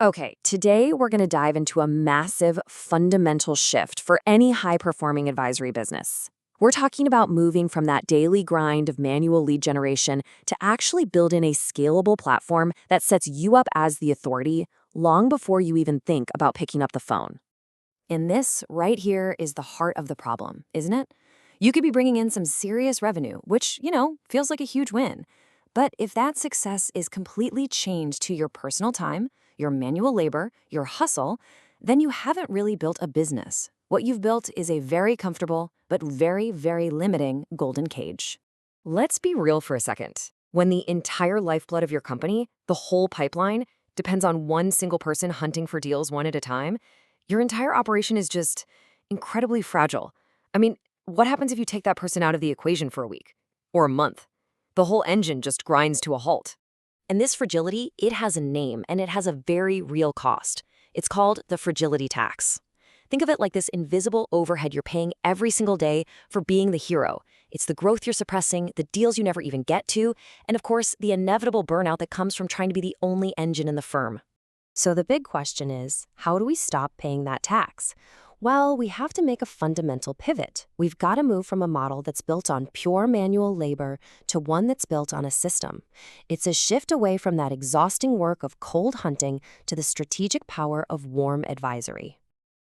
Okay, today we're going to dive into a massive fundamental shift for any high-performing advisory business. We're talking about moving from that daily grind of manual lead generation to actually build in a scalable platform that sets you up as the authority long before you even think about picking up the phone. And this right here is the heart of the problem, isn't it? You could be bringing in some serious revenue, which, feels like a huge win. But if that success is completely chained to your personal time, your manual labor, your hustle, then you haven't really built a business. What you've built is a very comfortable, but very, very limiting golden cage. Let's be real for a second. When the entire lifeblood of your company, the whole pipeline, depends on one single person hunting for deals one at a time, your entire operation is just incredibly fragile. I mean, what happens if you take that person out of the equation for a week or a month? The whole engine just grinds to a halt. And this fragility, it has a name, and it has a very real cost. It's called the fragility tax. Think of it like this invisible overhead you're paying every single day for being the hero. It's the growth you're suppressing, the deals you never even get to, and of course, the inevitable burnout that comes from trying to be the only engine in the firm. So the big question is, how do we stop paying that tax? Well, we have to make a fundamental pivot. We've got to move from a model that's built on pure manual labor to one that's built on a system. It's a shift away from that exhausting work of cold hunting to the strategic power of warm advisory.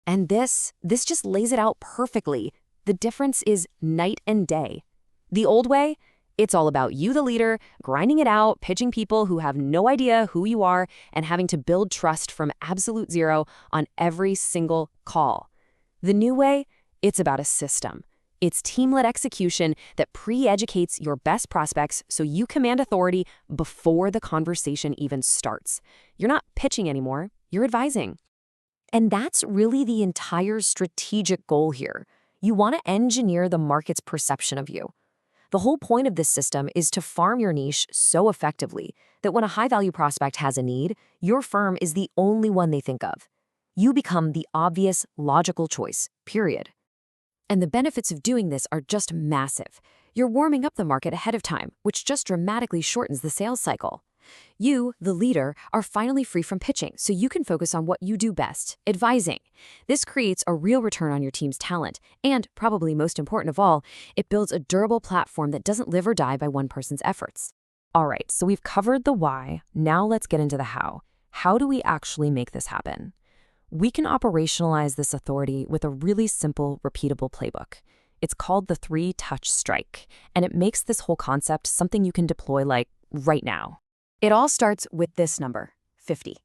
And this just lays it out perfectly. The difference is night and day. The old way, it's all about you, the leader, grinding it out, pitching people who have no idea who you are, and having to build trust from absolute zero on every single call. The new way, it's about a system. It's team-led execution that pre-educates your best prospects so you command authority before the conversation even starts. You're not pitching anymore, you're advising. And that's really the entire strategic goal here. You want to engineer the market's perception of you. The whole point of this system is to farm your niche so effectively that when a high-value prospect has a need, your firm is the only one they think of. You become the obvious, logical choice, period. And the benefits of doing this are just massive. You're warming up the market ahead of time, which just dramatically shortens the sales cycle. You, the leader, are finally free from pitching, so you can focus on what you do best, advising. This creates a real return on your team's talent, and, probably most important of all, it builds a durable platform that doesn't live or die by one person's efforts. All right, so we've covered the why. Now let's get into the how. How do we actually make this happen? We can operationalize this authority with a really simple, repeatable playbook. It's called the 3-touch strike, and it makes this whole concept something you can deploy right now. It all starts with this number, 50.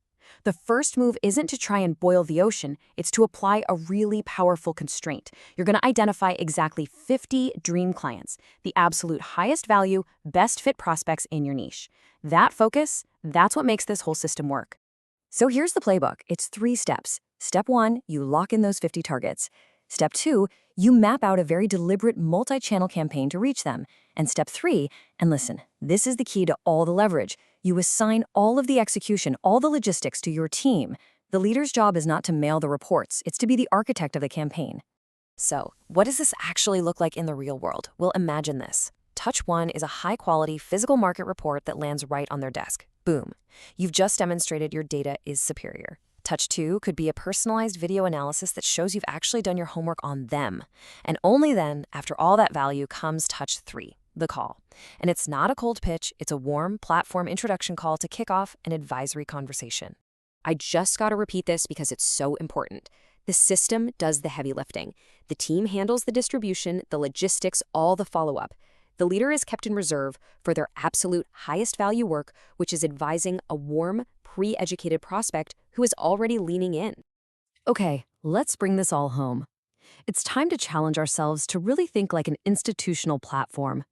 The first move isn't to try and boil the ocean, it's to apply a really powerful constraint. You're going to identify exactly 50 dream clients, the absolute highest value, best fit prospects in your niche. That focus, that's what makes this whole system work. So here's the playbook. It's 3 steps. Step 1, you lock in those 50 targets. Step 2, you map out a very deliberate multi-channel campaign to reach them. And step 3, and listen, this is the key to all the leverage. You assign all of the execution, all the logistics to your team. The leader's job is not to mail the reports, it's to be the architect of the campaign. So, what does this actually look like in the real world? Well, imagine this. Touch 1 is a high-quality physical market report that lands right on their desk. Boom. You've just demonstrated your data is superior. Touch 2 could be a personalized video analysis that shows you've actually done your homework on them. And only then, after all that value, comes touch 3, the call. And it's not a cold pitch, it's a warm platform introduction call to kick off an advisory conversation. I just got to repeat this because it's so important. The system does the heavy lifting. The team handles the distribution, the logistics, all the follow-up. The leader is kept in reserve for their absolute highest value work, which is advising a warm, pre-educated prospect who is already leaning in. Okay, let's bring this all home. It's time to challenge ourselves to really think like an institutional platform.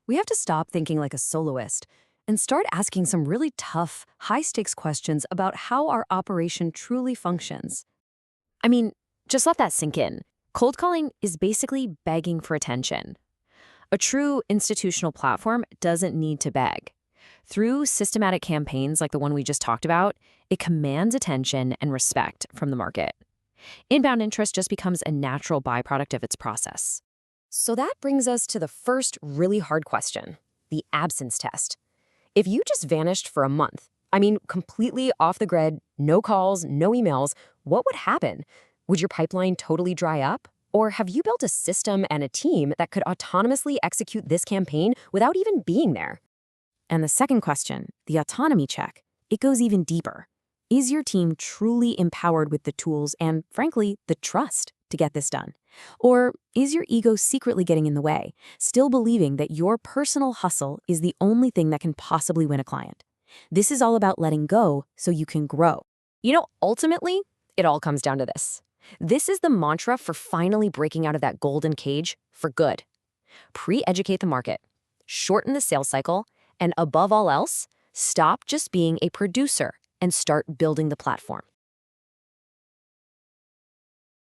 We have to stop thinking like a soloist and start asking some really tough, high-stakes questions about how our operation truly functions. I mean, just let that sink in. Cold calling is basically begging for attention. A true institutional platform doesn't need to beg. Through systematic campaigns like the one we just talked about, it commands attention and respect from the market. Inbound interest just becomes a natural byproduct of its process. So that brings us to the first really hard question, the absence test. If you just vanished for a month, I mean, completely off the grid, no calls, no emails. What would happen? Would your pipeline totally dry up? Or have you built a system and a team that could autonomously execute this campaign without even being there? And the second question, the autonomy check, it goes even deeper. Is your team truly empowered with the tools and, frankly, the trust to get this done? Or is your ego secretly getting in the way, still believing that your personal hustle is the only thing that can possibly win a client? This is all about letting go so you can grow. Ultimately, it all comes down to this. This is the mantra for finally breaking out of that golden cage for good. Pre-educate the market, shorten the sales cycle, and above all else, stop just being a producer and start building the platform.